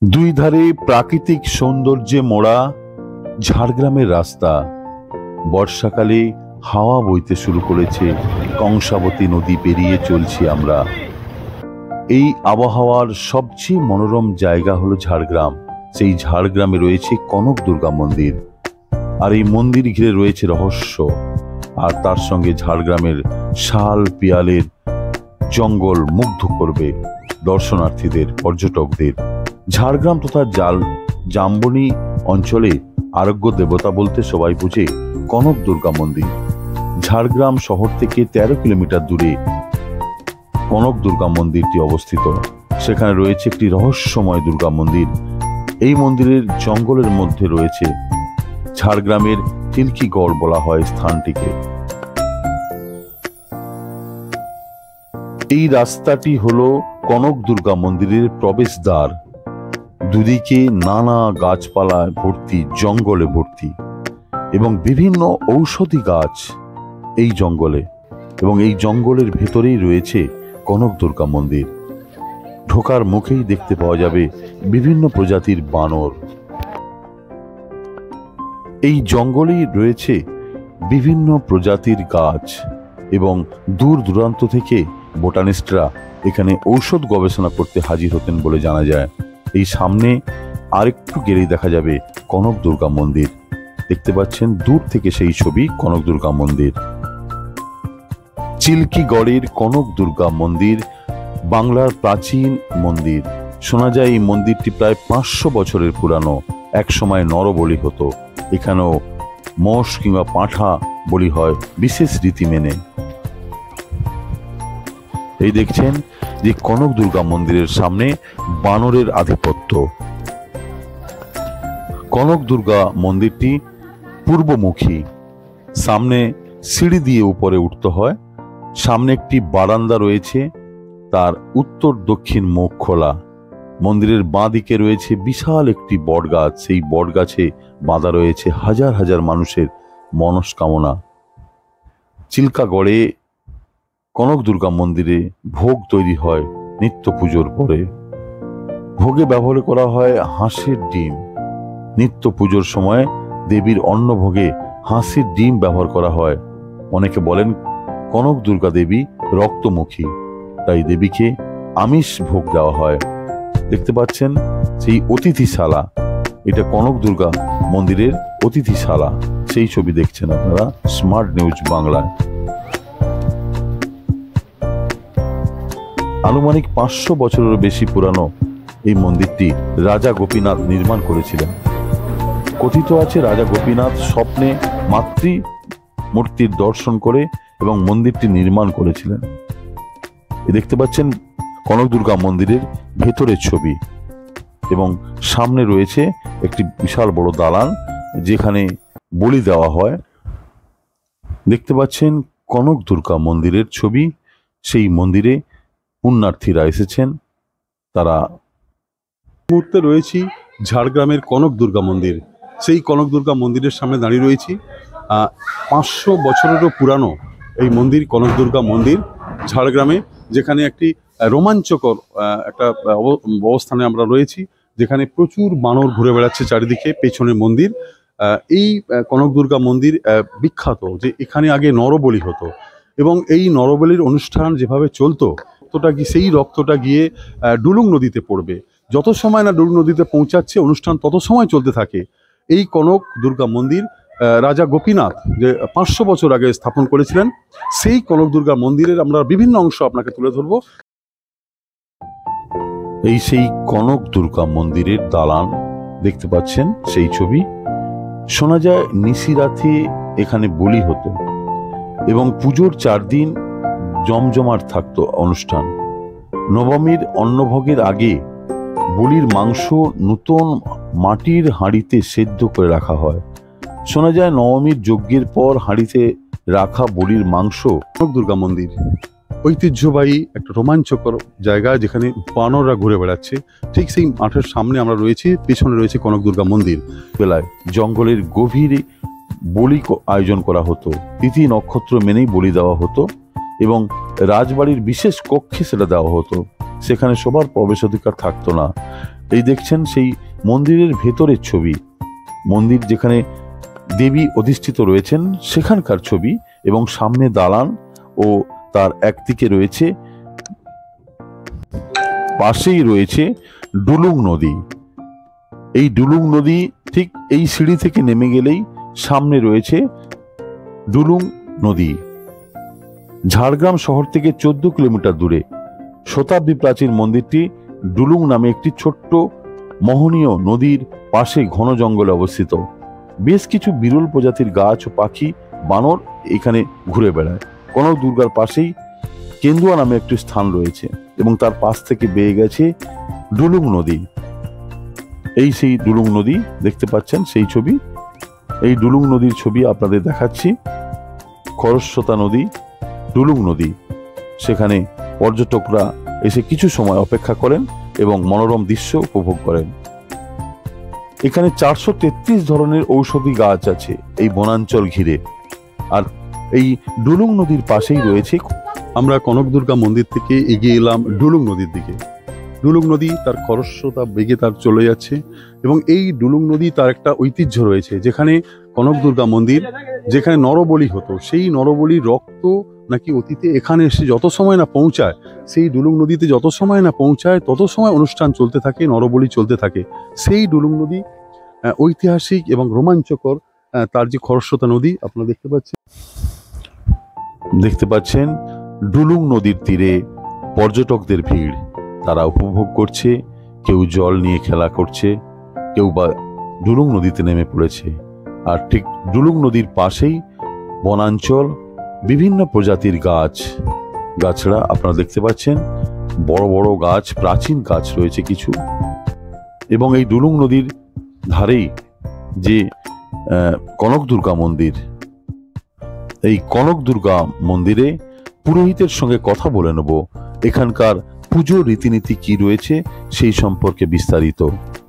দুই ধারে প্রাকৃতিক সৌন্দর্যে মোড়া ঝাড়গ্রামের রাস্তা। বর্ষাকালে হাওয়া বইতে শুরু করেছে, কংসাবতী নদী পেরিয়ে চলছি আমরা। এই আবহাওয়ার সবচেয়ে মনোরম জায়গা হলো ঝাড়গ্রাম। সেই ঝাড়গ্রামে রয়েছে কনক দুর্গা মন্দির, আর এই মন্দির ঘিরে রয়েছে রহস্য। আর তার সঙ্গে ঝাড়গ্রামের শাল পিয়ালের জঙ্গল মুগ্ধ করবে দর্শনার্থীদের, পর্যটকদের। ঝাড়গ্রাম তথা জাম্বনি অঞ্চলে আরোগ্য দেবতা বলতে সবাই বুঝে কনক দুর্গা মন্দির। ঝাড়গ্রাম শহর থেকে 13 কিলোমিটার দূরে কনক দুর্গা মন্দিরটি অবস্থিত। সেখানে রয়েছে একটি রহস্যময় দুর্গা মন্দির। এই মন্দিরের জঙ্গলের মধ্যে রয়েছে। ঝাড়গ্রামের চিল্কিগড় বলা হয় স্থানটিকে। এই রাস্তাটি হলো কনক দুর্গা মন্দিরের প্রবেশদ্বার। দুদিকে নানা গাছপালায় ভর্তি, জঙ্গলে ভর্তি, এবং বিভিন্ন ঔষধি গাছ এই জঙ্গলে। এবং এই জঙ্গলের ভেতরেই রয়েছে কনক দুর্গা মন্দির। ঢোকার মুখেই দেখতে পাওয়া যাবে বিভিন্ন প্রজাতির বানর। এই জঙ্গলেই রয়েছে বিভিন্ন প্রজাতির গাছ, এবং দূর দূরান্ত থেকে বোটানিস্টরা এখানে ঔষধ গবেষণা করতে হাজির হতেন বলে জানা যায়। এই সামনে আরেকটু গেলেই দেখা যাবে কনক দুর্গা মন্দির। দেখতে পাচ্ছেন দূর থেকে সেই ছবি, কনক দুর্গা মন্দির। চিল্কিগড়ের কনক দুর্গা মন্দির বাংলার প্রাচীন মন্দির। শোনা যায় এই মন্দিরটি প্রায় 500 বছরের পুরানো। এক সময় নরবলি হতো। এখানেও মোষ কিংবা পাঁঠা বলি হয় বিশেষ রীতি মেনে। এই দেখছেন যে কনক দুর্গা মন্দিরের সামনে বানরের আধিপত্য। কনক দুর্গা মন্দিরটি পূর্বমুখী। সামনে সিঁড়ি দিয়ে উপরে উঠতে হয়। সামনে একটি বারান্দা রয়েছে, তার উত্তর দক্ষিণ মুখ খোলা। মন্দিরের বাঁ দিকে রয়েছে বিশাল একটি বটগাছ। সেই বটগাছে বাঁধা রয়েছে হাজার হাজার মানুষের মনস্কামনা। চিল্কাগড়ে কনক দুর্গা মন্দিরে ভোগ তৈরি হয় নিত্য পুজোর পরে। ভোগে ব্যবহার করা হয় হাঁসের ডিম। নিত্য পুজোর সময় দেবীর অন্নভোগে হাঁসের ডিম ব্যবহার করা হয়। অনেকে বলেন কনক দুর্গা দেবী রক্তমুখী, তাই দেবীকে আমিষ ভোগ দেওয়া হয়। দেখতে পাচ্ছেন সেই অতিথিশালা, এটা কনক দুর্গা মন্দিরের অতিথিশালা। সেই ছবি দেখছেন আপনারা স্মার্ট নিউজ বাংলায়। আনুমানিক 500 বছরেরও বেশি পুরানো এই মন্দিরটি রাজা গোপীনাথ নির্মাণ করেছিলেন। কথিত আছে রাজা গোপীনাথ স্বপ্নে মাতৃ মূর্তির দর্শন করে এবং মন্দিরটি নির্মাণ করেছিলেন। দেখতে পাচ্ছেন কনক দুর্গা মন্দিরের ভেতরের ছবি, এবং সামনে রয়েছে একটি বিশাল বড় দালান যেখানে বলি দেওয়া হয়। দেখতে পাচ্ছেন কনক দুর্গা মন্দিরের ছবি। সেই মন্দিরে পুণ্যার্থীরা এসেছেন। তারা মুহূর্তে রয়েছি ঝাড়গ্রামের কনক দুর্গা মন্দির। সেই কনক দুর্গা মন্দিরের সামনে দাঁড়িয়ে রয়েছি। 500 বছরেরও পুরানো এই মন্দির, কনক দুর্গা মন্দির ঝাড়গ্রামে, যেখানে একটি রোমাঞ্চকর একটা অবস্থানে আমরা রয়েছি, যেখানে প্রচুর বানর ঘুরে বেড়াচ্ছে চারিদিকে। পেছনে মন্দির। এই কনক দুর্গা মন্দির বিখ্যাত যে এখানে আগে নরবলি হতো, এবং এই নরবলির অনুষ্ঠান যেভাবে চলতো, সেই রক্তটা গিয়ে ডুলুং নদীতে পড়বে। যত সময় না ডুলুং নদীতে পৌঁছাচ্ছে অনুষ্ঠান তত সময় চলতে থাকে। এই কনক দুর্গা মন্দির রাজা গোপীনাথ যে 500 বছর আগে স্থাপন করেছিলেন, সেই কনক দুর্গা মন্দিরের আমরা বিভিন্ন অংশ আপনাকে তুলে ধরবো। এই সেই কনক দুর্গা মন্দিরের দালান দেখতে পাচ্ছেন সেই ছবি। শোনা যায় নিশিরাতে এখানে বলি হতো, এবং পুজোর 4 দিন জমজমাট থাকতো অনুষ্ঠান। নবমীর অন্নভোগের আগে বলির মাংস নূতন মাটির হাঁড়িতে সেদ্ধ করে রাখা হয়। শোনা যায় নবমীর যজ্ঞের পর হাঁড়িতে রাখা বলির মাংস। কনক দুর্গা মন্দির ঐতিহ্যবাহী একটা রোমাঞ্চকর জায়গা, যেখানে বানররা ঘুরে বেড়াচ্ছে। ঠিক সেই মাঠের সামনে আমরা রয়েছি, পেছনে রয়েছে কনক দুর্গা মন্দির। বেলায় জঙ্গলের গভীরে বলি আয়োজন করা হতো। তিথি নক্ষত্র মেনেই বলি দেওয়া হতো, এবং রাজবাড়ির বিশেষ কক্ষে সেটা দেওয়া হতো। সেখানে সবার প্রবেশাধিকার থাকতো না। এই দেখছেন সেই মন্দিরের ভেতরের ছবি, মন্দির যেখানে দেবী অধিষ্ঠিত রয়েছেন সেখানকার ছবি, এবং সামনে দালান ও তার একদিকে রয়েছে, পাশেই রয়েছে ডুলুং নদী। এই ডুলুং নদী ঠিক এই সিঁড়ি থেকে নেমে গেলেই সামনে রয়েছে ডুলুং নদী। ঝাড়গ্রাম শহর থেকে 14 কিলোমিটার দূরে শতাব্দী প্রাচীন মন্দিরটি ডুলুং নামে একটি ছোট্ট মোহনীয় নদীর পাশে ঘন জঙ্গলে অবস্থিত। বেশ কিছু বিরল প্রজাতির গাছ ও পাখি, বানর এখানে ঘুরে বেড়ায়। কনক দুর্গার পাশেই কেন্দুয়া নামে একটি স্থান রয়েছে এবং তার পাশ থেকে বেয়ে গেছে ডুলুং নদী। এই সেই ডুলুং নদী দেখতে পাচ্ছেন, সেই ছবি। এই ডুলুং নদীর ছবি আপনাদের দেখাচ্ছি। খরস্রোতা নদী, ডুলুং নদী। সেখানে পর্যটকরা এসে কিছু সময় অপেক্ষা করেন এবং মনোরম দৃশ্য উপভোগ করেন। এখানে 433 ধরনের ঔষধি গাছ আছে এই বনাঞ্চল ঘিরে। আর এই ডুলুং নদীর পাশেই রয়েছে, আমরা কনক দুর্গা মন্দির থেকে এগিয়ে এলাম ডুলুং নদীর দিকে। ডুলুং নদী তার খরস্রোতা বেগে তার চলে যাচ্ছে এবং এই ডুলুং নদী তার একটা ঐতিহ্য রয়েছে, যেখানে কনক দুর্গা মন্দির, যেখানে নরবলি হতো, সেই নরবলির রক্ত নাকি অতীতে এখানে এসে যত সময় না পৌঁছায়, সেই ডুলুং নদীতে যত সময় না পৌঁছায় তত সময় অনুষ্ঠান চলতে থাকে, নরবলি চলতে থাকে। সেই ডুলুং নদী ঐতিহাসিক এবং রোমাঞ্চকর, তার যে খরস্রোতা নদী আপনারা দেখতে পাচ্ছেন ডুলুং নদীর তীরে পর্যটকদের ভিড়। তারা উপভোগ করছে, কেউ জল নিয়ে খেলা করছে, কেউ বা ডুলুং নদীতে নেমে পড়েছে। আর ঠিক ডুলুং নদীর পাশেই বনাঞ্চল, বিভিন্ন প্রজাতির গাছ গাছড়া আপনারা দেখতে পাচ্ছেন। বড় বড় গাছ, প্রাচীন গাছ রয়েছে কিছু। এবং এই ডুলুং নদীর ধারেই যে কনক দুর্গা মন্দির, এই কনক দুর্গা মন্দিরে পুরোহিতের সঙ্গে কথা বলে নেব এখানকার পুজোর রীতিনীতি কি রয়েছে সেই সম্পর্কে বিস্তারিত।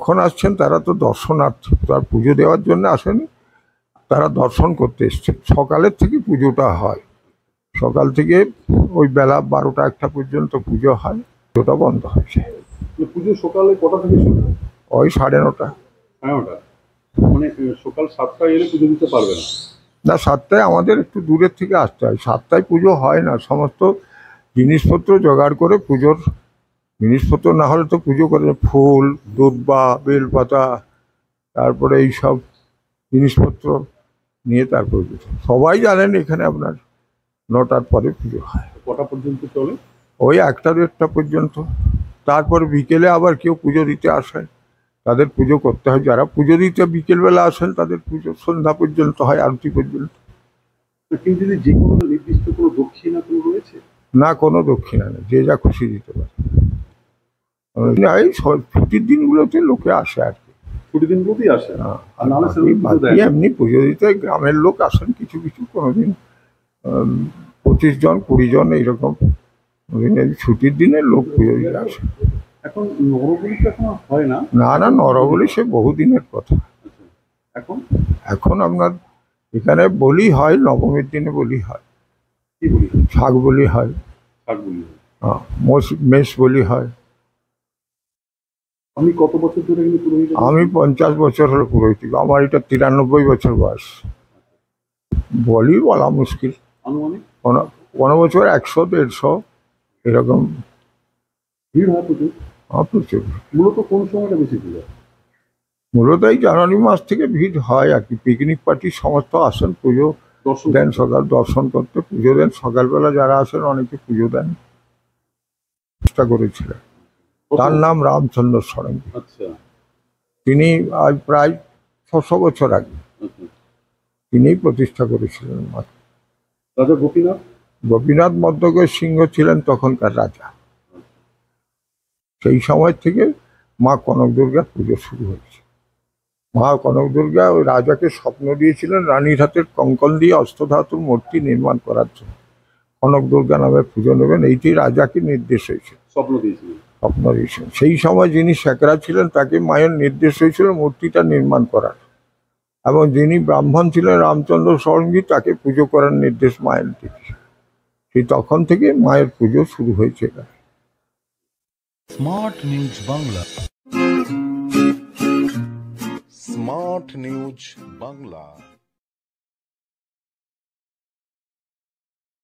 এখন আসছেন তারা তো দর্শনার্থী, তার পুজো দেওয়ার জন্য আসেন, তারা দর্শন করতে এসছেন। সকালের থেকে পুজোটা হয়, সকাল থেকে ওই বেলা 12টা-1টা পর্যন্ত পুজো হয়, পুজোটা বন্ধ হয়েছে। পুজো সকালে কটা থেকে শুরু হয়? ওই 9:30। 9টা, মানে সকাল 7টায় এলে পুজো দিতে পারবে না? না, 7টায় আমাদের একটু দূরের থেকে আসতে হয়। 7টায় পুজো হয় না, সমস্ত জিনিসপত্র জোগাড় করে, পুজোর জিনিসপত্র না হলে তো পুজো করে, ফুল, দুর্বা, বেলপাতা, তারপরে এইসব জিনিসপত্র নিয়ে তারপর পুজো। সবাই জানেন এখানে আপনার 9টার পরে পুজো হয়। কটা পর্যন্ত চলে? ওই 1টা-1.5টা পর্যন্ত। তারপর বিকেলে আবার কেউ পুজো দিতে আসেন, তাদের পুজো করতে হয়। যারা পুজো দিতে বিকেলবেলা আসেন তাদের পুজো সন্ধ্যা পর্যন্ত হয়, আরতি পর্যন্ত। কিন্তু যদি যে কোনো নির্দিষ্ট কোনো দক্ষিণা কোনো রয়েছে? না, কোনো দক্ষিণা নেই, যে যা খুশি দিতে পারে। এই ছুটির দিনগুলোতে লোকে আসে আর কি, ছুটির দিনগুলোতেই আসে। এমনি পুজো দিতে গ্রামের লোক আসেন কিছু কিছু, কোনোদিন 25 জন 20 জন এইরকম। ছুটির দিনে লোক পুজো দিতে আসে। এখন নরবলি তো এখন হয় না? না না, নরবলি সে বহুদিনের কথা। এখন এখন আপনার এখানে বলি হয়, নবমীর দিনে বলি হয়। কি বলি? শাক বলি হয়, শাক বলি হয়। হ্যাঁ, মেষ বলি হয়। আমি কত বছর ধরে কিন্তু পুরোহিত? আমি 50 বছর হলো পুরোহিত। আমার এটা 93 বছর বয়স। বলি বলা মুশকিল, আনুমানিক কোনো বছর 100-150 এরকম ভিড় হয় প্রচুর। প্রচুর। মূলত কোন সময়টা বেশি ভিড় হয়? মূলত এই জানুয়ারি মাস থেকে ভিড় হয় আর কি। পিকনিক পার্টি সমস্ত আসেন, পুজো দেন, সকাল দর্শন করতে পুজো দেন। সকালবেলা যারা আসেন অনেকে পুজো দেন। চেষ্টা করেছিলেন, তার নাম রামচন্দ্র ষড়ঙ্গী। আচ্ছা। তিনি আজ প্রায় 600 বছর আগে তিনিই প্রতিষ্ঠা করেছিলেন। রাজা গোপীনাথ? গোপীনাথ মধ্যগড় সিংহ ছিলেন তখনকার রাজা। সেই সময় থেকে মা কনক দুর্গার পুজো শুরু হয়েছে। মা কনক দুর্গা ওই রাজাকে স্বপ্ন দিয়েছিলেন রানীর হাতের কঙ্কন দিয়ে অষ্টধাতুর মূর্তি নির্মাণ করার জন্য। কনক দুর্গা নামে পুজো নেবেন, এইটি রাজাকে নির্দেশ হয়েছিল, স্বপ্ন দিয়েছিলেন। স্বপ্ন দিয়েছিলেন। সেই সময় যিনি শেখরা ছিলেন তাকে মায়ের নির্দেশ হয়েছিল মূর্তিটা নির্মাণ করার, এবং যিনি ব্রাহ্মণ ছিলেন রামচন্দ্র ষড়ঙ্গী, তাকে পুজো করার নির্দেশ মায়ের দিয়েছে। সেই তখন থেকে মায়ের পুজো শুরু হয়েছে। Smart news Bangla. Smart news Bangla.